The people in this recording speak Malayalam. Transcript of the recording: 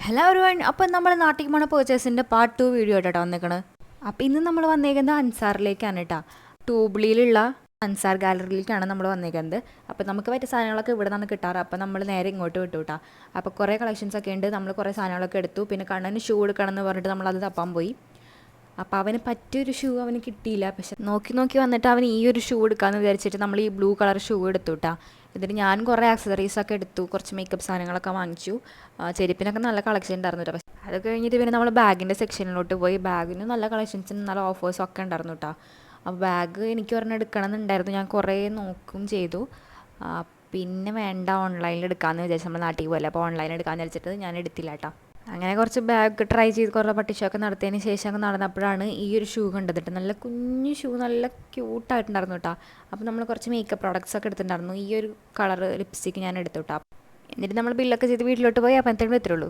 ഹലോ എവരിവൺ, അപ്പം നമ്മൾ നാട്ടിൽ പോണ പേർച്ചേസിൻ്റെ പാർട്ട് 2 വീഡിയോ ആയിട്ടോ വന്നേക്കണ്. അപ്പോൾ ഇന്ന് നമ്മൾ വന്നേക്കുന്നത് അൻസാറിലേക്കാണ് കേട്ടോ. ട്യൂബ്ലിയിലുള്ള അൻസാർ ഗാലറിയിലേക്കാണ് നമ്മൾ വന്നേക്കുന്നത്. അപ്പോൾ നമുക്ക് പറ്റിയ സാധനങ്ങളൊക്കെ ഇവിടെ നിന്നാണ് കിട്ടാറ്. അപ്പോൾ നമ്മൾ നേരെ ഇങ്ങോട്ട് വിട്ടു കേട്ടോ. അപ്പോൾ കുറേ കളക്ഷൻസ് ഒക്കെ ഉണ്ട്. നമ്മൾ കുറേ സാധനങ്ങളൊക്കെ എടുത്തു. പിന്നെ കണ്ണന് ഷൂ എടുക്കണം എന്ന് പറഞ്ഞിട്ട് നമ്മളത് തപ്പാൻ പോയി. അപ്പോൾ അവന് പറ്റിയൊരു ഷൂ അവന് കിട്ടിയില്ല. പക്ഷെ നോക്കി നോക്കി വന്നിട്ട് അവൻ ഈ ഒരു ഷൂ എടുക്കാമെന്ന് വിചാരിച്ചിട്ട് നമ്മൾ ഈ ബ്ലൂ കളർ ഷൂ എടുത്തു കേട്ടോ. എന്നിട്ട് ഞാൻ കുറേ ആക്സസറീസൊക്കെ എടുത്തു, കുറച്ച് മേക്കപ്പ് സാധനങ്ങളൊക്കെ വാങ്ങിച്ചു. ചെരുപ്പിനൊക്കെ നല്ല കളക്ഷൻ ഉണ്ടായിരുന്നു കേട്ടോ. അത് കഴിഞ്ഞിട്ട് പിന്നെ നമ്മൾ ബാഗിൻ്റെ സെക്ഷനിലോട്ട് പോയി. ബാഗിന് നല്ല കളക്ഷൻസും നല്ല ഓഫേഴ്സും ഒക്കെ ഉണ്ടായിരുന്നു കേട്ടോ. അപ്പോൾ ബാഗ് എനിക്ക് ഒരെണ്ണം എടുക്കണം എന്നുണ്ടായിരുന്നു. ഞാൻ കുറേ നോക്കും ചെയ്തു. പിന്നെ വേണ്ട, ഓൺലൈനിൽ എടുക്കാമെന്ന് വിചാരിച്ചു. നമ്മൾ നാട്ടിൽ പോയല്ലേ, അപ്പോൾ ഓൺലൈനിൽ എടുക്കാമെന്ന് വിചാരിച്ചിട്ട് ഞാൻ എടുത്തില്ല കേട്ടോ. അങ്ങനെ കുറച്ച് ബാഗ് ട്രൈ ചെയ്ത് കുറേ പട്ടിഷൊക്കെ നടത്തിയതിന് ശേഷം നടന്നപ്പോഴാണ് ഈ ഒരു ഷൂ കണ്ടതിട്ട്. നല്ല കുഞ്ഞു ഷൂ, നല്ല ക്യൂട്ടായിട്ടുണ്ടായിരുന്നു കേട്ടോ. അപ്പോൾ നമ്മൾ കുറച്ച് മേക്കപ്പ് പ്രോഡക്റ്റ്സ് ഒക്കെ എടുത്തിട്ടുണ്ടായിരുന്നു. ഈ ഒരു കളർ ലിപ്സ്റ്റിക്ക് ഞാൻ എടുത്തു കേട്ടോ. എന്നിട്ട് നമ്മൾ ബില്ലൊക്കെ ചെയ്ത് വീട്ടിലോട്ട് പോയി. അപ്പോൾ എന്തെങ്കിലും എത്തുള്ളൂ.